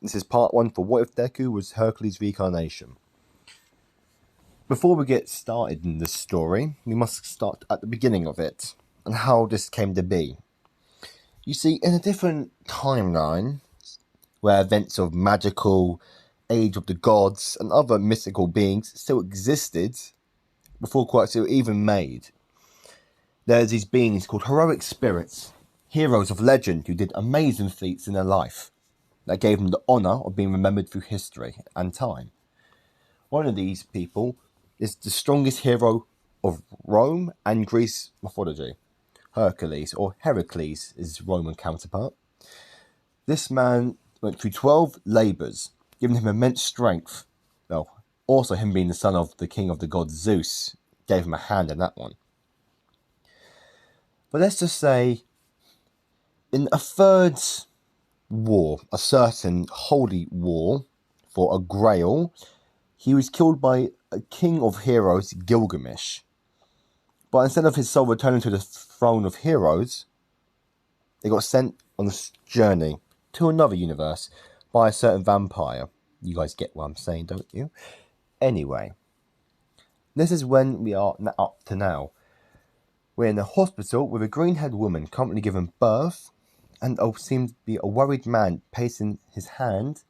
This is part 1 for What If Deku was Heracles' reincarnation. Before we get started in this story, we must start at the beginning of it, and how this came to be. You see, in a different timeline, where events of magical, age of the gods, and other mystical beings still existed, before quirks were even made, there's these beings called heroic spirits, heroes of legend who did amazing feats in their life, that gave them the honour of being remembered through history and time. One of these people is the strongest hero of Rome and Greece mythology, Hercules, or Heracles is his Roman counterpart. This man went through 12 labours, giving him immense strength. Well, also him being the son of the king of the gods Zeus gave him a hand in that one. But let's just say, in a third war, a certain holy war for a grail, he was killed by a king of heroes, Gilgamesh. But instead of his soul returning to the throne of heroes, they got sent on this journey to another universe by a certain vampire. You guys get what I'm saying, don't you? Anyway, this is when we are up to now. We're in a hospital with a green-haired woman currently giving birth, and seems to be a worried man pacing his hand.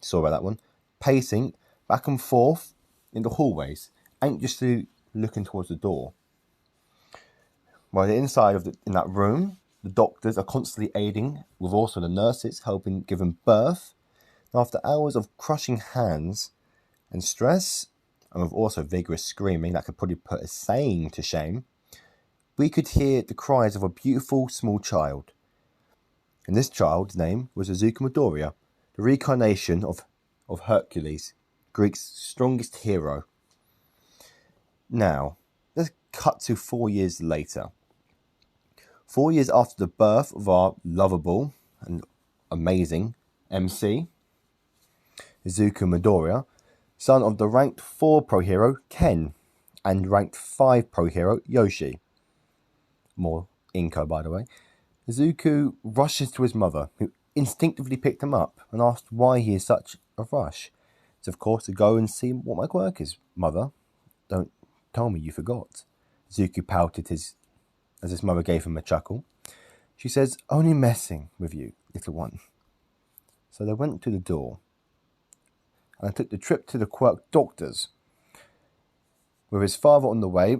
Sorry about that one. Pacing back and forth in the hallways, anxiously looking towards the door. While inside in that room, the doctors are constantly aiding, with also the nurses helping give him birth. And after hours of crushing hands and stress, and with also vigorous screaming that could probably put a saying to shame, we could hear the cries of a beautiful small child. And this child's name was Izuku Midoriya, the reincarnation of Hercules, Greek's strongest hero. Now, let's cut to 4 years later. 4 years after the birth of our lovable and amazing MC, Izuku Midoriya, son of the ranked 4 pro hero Ken and ranked 5 pro hero Yoshi. More Inko, by the way. Izuku rushes to his mother, who instinctively picked him up and asked why he is such a rush. It's of course to go and see what my quirk is, mother. Don't tell me you forgot. Izuku pouted as his mother gave him a chuckle. She says, only messing with you, little one. So they went to the door, and I took the trip to the quirk doctors. With his father on the way,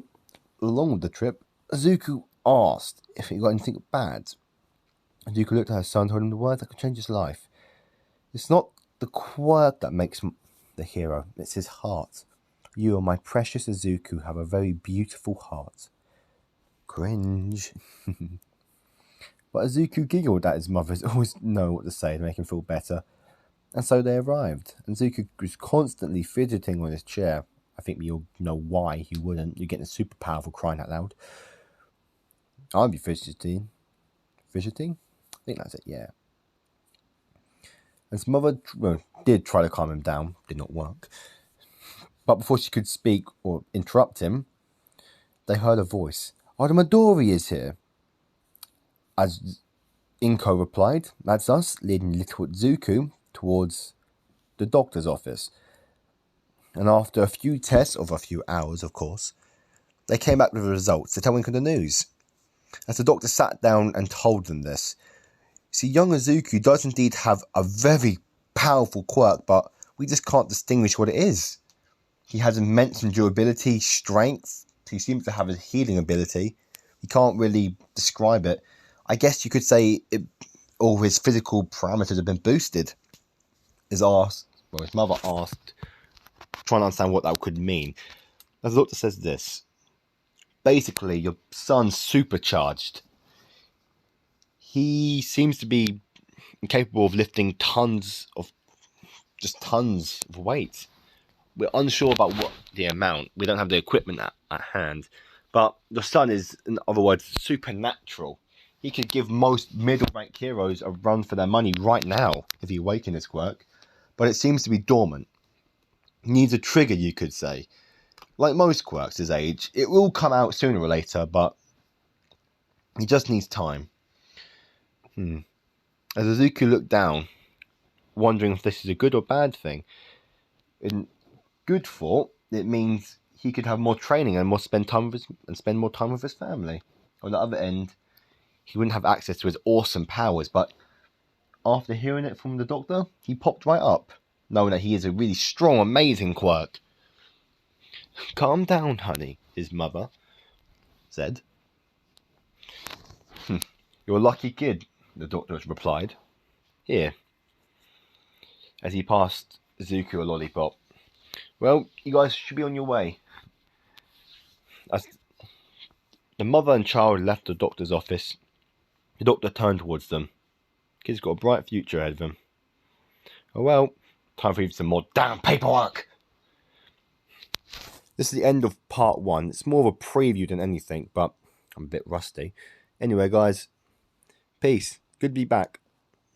along with the trip, Izuku asked if he got anything bad. Izuku looked at her son, told him the words that could change his life. It's not the quirk that makes the hero, it's his heart. You, my precious Izuku, have a very beautiful heart. Cringe. But Izuku giggled at his mother's always know what to say to make him feel better. And so they arrived. And Izuku was constantly fidgeting on his chair. I think we all know why he wouldn't. You're getting a super powerful crying out loud. I'd be fidgeting. Fidgeting? I think that's it, yeah. And his mother did try to calm him down. Did not work. But before she could speak or interrupt him, they heard a voice. Oh, the Midori is here. As Inko replied, that's us, leading little Izuku towards the doctor's office. And after a few tests, of a few hours of course, they came back with the results to tell Inko the news. As the doctor sat down and told them this, see, young Izuku does indeed have a very powerful quirk, but we just can't distinguish what it is. He has immense endurability, strength. He seems to have a healing ability. He can't really describe it. I guess you could say all his physical parameters have been boosted. His mother asked, trying to understand what that could mean. As the doctor says this, basically, your son's supercharged. He seems to be incapable of lifting tons of weight. We're unsure about what the amount. We don't have the equipment at hand. But the son is, in other words, supernatural. He could give most middle-rank heroes a run for their money right now if he awakened his quirk. But it seems to be dormant. He needs a trigger, you could say. Like most quirks his age, it will come out sooner or later, but he just needs time. As Izuku looked down, wondering if this is a good or bad thing. In good thought, it means he could have more training and spend more time with his family. On the other end, he wouldn't have access to his awesome powers, but after hearing it from the doctor, he popped right up, knowing that he is a really strong, amazing quirk. Calm down, honey, his mother said. You're a lucky kid, the doctor replied. Here, as he passed Zuko a lollipop. Well, you guys should be on your way. As the mother and child left the doctor's office, the doctor turned towards them. Kid's got a bright future ahead of him. Oh well, time for some more damn paperwork. This is the end of part 1. It's more of a preview than anything, but I'm a bit rusty. Anyway, guys, peace. Good to be back.